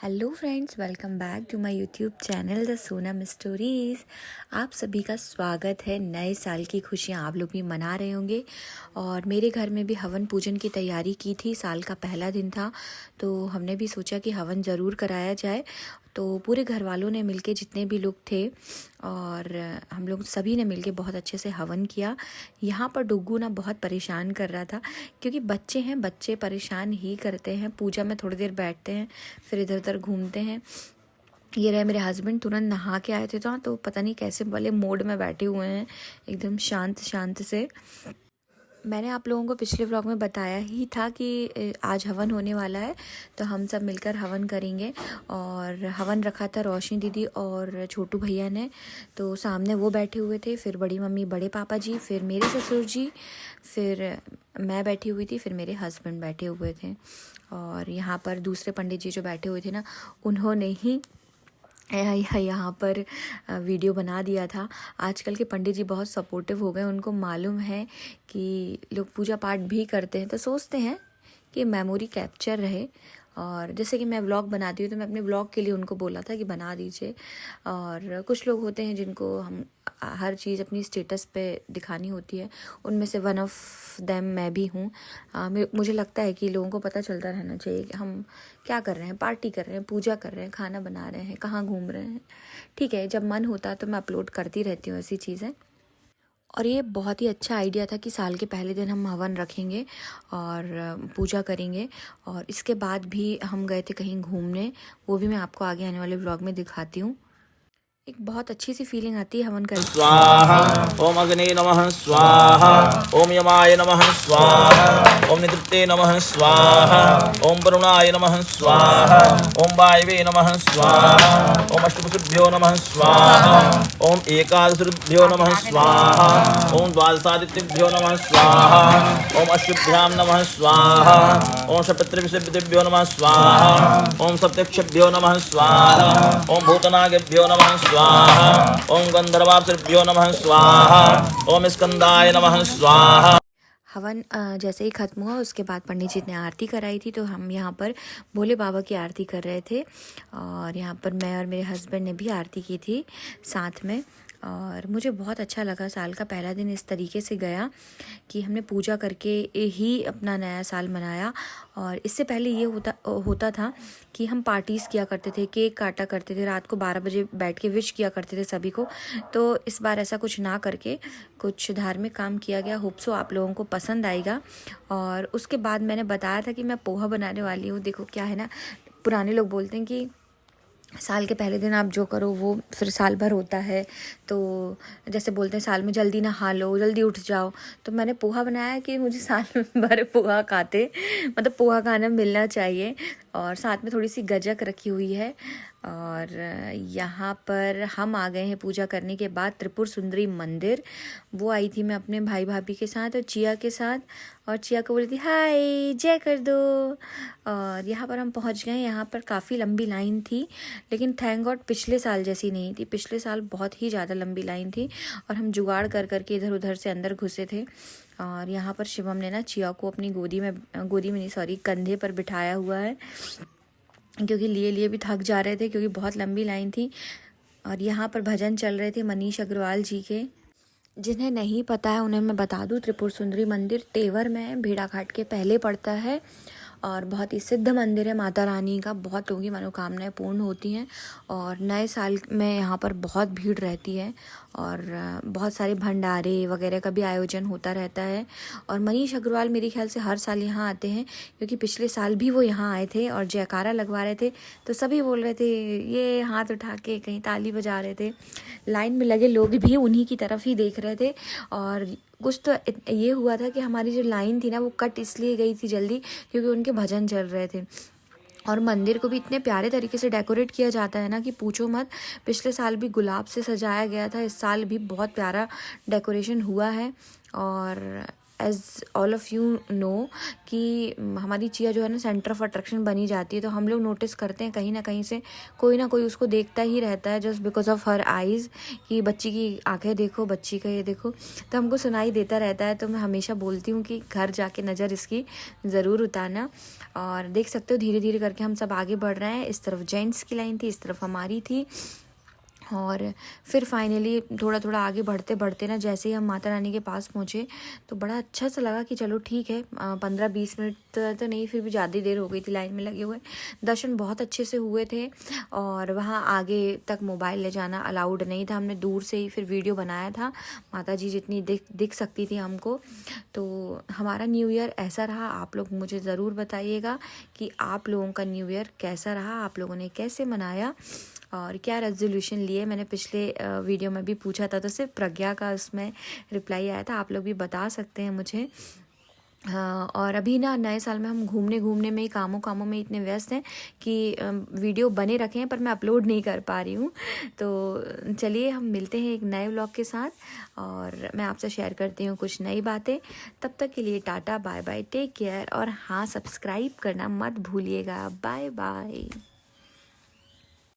Hello friends, welcome back to my YouTube channel the Sonam stories. आप सभी का स्वागत है। नए साल की खुशियाँ आप लोग भी मना रहे होंगे और मेरे घर में भी हवन पूजन की तैयारी की थी। साल का पहला दिन था तो हमने भी सोचा कि हवन ज़रूर कराया जाए। तो पूरे घर वालों ने मिलके, जितने भी लोग थे और हम लोग सभी ने मिलके बहुत अच्छे से हवन किया। यहाँ पर डुग्गू ना बहुत परेशान कर रहा था, क्योंकि बच्चे हैं, बच्चे परेशान ही करते हैं। पूजा में थोड़ी देर बैठते हैं, फिर इधर उधर घूमते हैं। ये रहे मेरे हस्बैंड, तुरंत नहा के आए थे तो पता नहीं कैसे वाले मोड में बैठे हुए हैं, एकदम शांत शांत से। मैंने आप लोगों को पिछले व्लॉग में बताया ही था कि आज हवन होने वाला है, तो हम सब मिलकर हवन करेंगे। और हवन रखा था रोशनी दीदी और छोटू भैया ने, तो सामने वो बैठे हुए थे, फिर बड़ी मम्मी, बड़े पापा जी, फिर मेरे ससुर जी, फिर मैं बैठी हुई थी, फिर मेरे हस्बैंड बैठे हुए थे। और यहाँ पर दूसरे पंडित जी जो बैठे हुए थे ना, उन्होंने ही यहाँ पर वीडियो बना दिया था। आजकल के पंडित जी बहुत सपोर्टिव हो गए, उनको मालूम है कि लोग पूजा पाठ भी करते हैं, तो सोचते हैं कि मेमोरी कैप्चर रहे। और जैसे कि मैं व्लॉग बनाती हूँ, तो मैं अपने व्लॉग के लिए उनको बोला था कि बना दीजिए। और कुछ लोग होते हैं जिनको हम हर चीज़ अपनी स्टेटस पे दिखानी होती है, उनमें से वन ऑफ देम मैं भी हूँ। मुझे लगता है कि लोगों को पता चलता रहना चाहिए कि हम क्या कर रहे हैं, पार्टी कर रहे हैं, पूजा कर रहे हैं, खाना बना रहे हैं, कहाँ घूम रहे हैं। ठीक है, जब मन होता है तो मैं अपलोड करती रहती हूँ ऐसी चीज़ें। और ये बहुत ही अच्छा आइडिया था कि साल के पहले दिन हम हवन रखेंगे और पूजा करेंगे। और इसके बाद भी हम गए थे कहीं घूमने, वो भी मैं आपको आगे आने वाले व्लॉग में दिखाती हूँ। एक बहुत अच्छी सी फीलिंग आती है हवन करके। स्वाहा ओम अग्ने नमः स्वाहा ओम यमाय नमः स्वाहा ओम निद्रते नमः स्वाहा ओम वरुणाय नमः स्वाहा ओम वायवे नमः स्वाहा ओम अष्टवसुभ्यो नमः स्वाहा ओम एकादशभ्यो नमः स्वाहा ओम द्वादशादित्यभ्यो नमः स्वाहा ओम अष्टभ्यां नमः स्वाहा ओम सप्तत्रिंशद्भ्यो नमः स्वाहा ओम सप्तक्षभ्यो नमः स्वाहा ओम भूतनागभ्यो नमः स्वाहा ओम गंधर्वाप्सरेभ्यो नमः स्वाहा ओम स्कंदाय नमः स्वाहा। हवन जैसे ही ख़त्म हुआ, उसके बाद पंडित जी ने आरती कराई थी, तो हम यहाँ पर भोले बाबा की आरती कर रहे थे। और यहाँ पर मैं और मेरे हस्बैंड ने भी आरती की थी साथ में। और मुझे बहुत अच्छा लगा, साल का पहला दिन इस तरीके से गया कि हमने पूजा करके ही अपना नया साल मनाया। और इससे पहले ये होता था कि हम पार्टीज़ किया करते थे, केक काटा करते थे, रात को 12 बजे बैठ के विश किया करते थे सभी को। तो इस बार ऐसा कुछ ना करके कुछ धार्मिक काम किया गया। होप सो आप लोगों को पसंद आएगा। और उसके बाद मैंने बताया था कि मैं पोहा बनाने वाली हूँ। देखो क्या है ना, पुराने लोग बोलते हैं कि साल के पहले दिन आप जो करो वो फिर साल भर होता है। तो जैसे बोलते हैं साल में जल्दी नहा लो, जल्दी उठ जाओ। तो मैंने पोहा बनाया कि मुझे साल भर पोहा खाते, मतलब पोहा खाना मिलना चाहिए। और साथ में थोड़ी सी गजक रखी हुई है। और यहाँ पर हम आ गए हैं पूजा करने के बाद त्रिपुर सुंदरी मंदिर। वो आई थी मैं अपने भाई भाभी के साथ और चिया के साथ, और चिया को बोली थी हाय जय कर दो। और यहाँ पर हम पहुँच गए। यहाँ पर काफ़ी लंबी लाइन थी, लेकिन थैंक गॉड पिछले साल जैसी नहीं थी। पिछले साल बहुत ही ज़्यादा लंबी लाइन थी और हम जुगाड़ कर करके इधर उधर से अंदर घुसे थे। और यहाँ पर शिवम ने ना चिया को अपनी गोदी में नहीं सॉरी कंधे पर बिठाया हुआ है, क्योंकि लिए भी थक जा रहे थे, क्योंकि बहुत लंबी लाइन थी। और यहाँ पर भजन चल रहे थे मनीष अग्रवाल जी के। जिन्हें नहीं पता है उन्हें मैं बता दूँ, त्रिपुर सुंदरी मंदिर तेवर में भेड़ाघाट के पहले पड़ता है और बहुत ही सिद्ध मंदिर है माता रानी का। बहुत लोगों की मनोकामनाएं पूर्ण होती हैं और नए साल में यहाँ पर बहुत भीड़ रहती है और बहुत सारे भंडारे वगैरह का भी आयोजन होता रहता है। और मनीष अग्रवाल मेरे ख्याल से हर साल यहाँ आते हैं, क्योंकि पिछले साल भी वो यहाँ आए थे और जयकारा लगवा रहे थे, तो सभी बोल रहे थे, ये हाथ उठा के कहीं ताली बजा रहे थे। लाइन में लगे लोग भी उन्हीं की तरफ ही देख रहे थे। और कुछ तो ये हुआ था कि हमारी जो लाइन थी ना, वो कट इसलिए गई थी जल्दी क्योंकि उनके भजन चल रहे थे। और मंदिर को भी इतने प्यारे तरीके से डेकोरेट किया जाता है ना कि पूछो मत। पिछले साल भी गुलाब से सजाया गया था, इस साल भी बहुत प्यारा डेकोरेशन हुआ है। और as all of you know कि हमारी चिया जो है ना सेंटर ऑफ अट्रैक्शन बनी जाती है, तो हम लोग नोटिस करते हैं कहीं ना कहीं से कोई ना कोई उसको देखता ही रहता है just because of her eyes, कि बच्ची की आंखें देखो, बच्ची का ये देखो, तो हमको सुनाई देता रहता है। तो मैं हमेशा बोलती हूँ कि घर जाके नज़र इसकी ज़रूर उतारना। और देख सकते हो धीरे धीरे करके हम सब आगे बढ़ रहे हैं। इस तरफ जेंट्स की लाइन थी, इस तरफ हमारी थी, और फिर फाइनली थोड़ा थोड़ा आगे बढ़ते बढ़ते ना जैसे ही हम माता रानी के पास पहुँचे तो बड़ा अच्छा सा लगा कि चलो ठीक है, 15-20 मिनट तो नहीं, फिर भी ज़्यादा देर हो गई थी लाइन में लगे हुए। दर्शन बहुत अच्छे से हुए थे, और वहाँ आगे तक मोबाइल ले जाना अलाउड नहीं था। हमने दूर से ही फिर वीडियो बनाया था, माता जी जितनी दिख सकती थी हमको। तो हमारा न्यू ईयर ऐसा रहा। आप लोग मुझे ज़रूर बताइएगा कि आप लोगों का न्यू ईयर कैसा रहा, आप लोगों ने कैसे मनाया और क्या रेजोल्यूशन लिए। मैंने पिछले वीडियो में भी पूछा था, तो सिर्फ प्रज्ञा का उसमें रिप्लाई आया था। आप लोग भी बता सकते हैं मुझे। हाँ, और अभी ना नए साल में हम घूमने में ही कामों में इतने व्यस्त हैं कि वीडियो बने रखे हैं पर मैं अपलोड नहीं कर पा रही हूँ। तो चलिए हम मिलते हैं एक नए व्लॉग के साथ, और मैं आपसे शेयर करती हूँ कुछ नई बातें। तब तक के लिए ta ta, bye bye, take care, और हाँ, सब्सक्राइब करना मत भूलिएगा। Bye bye.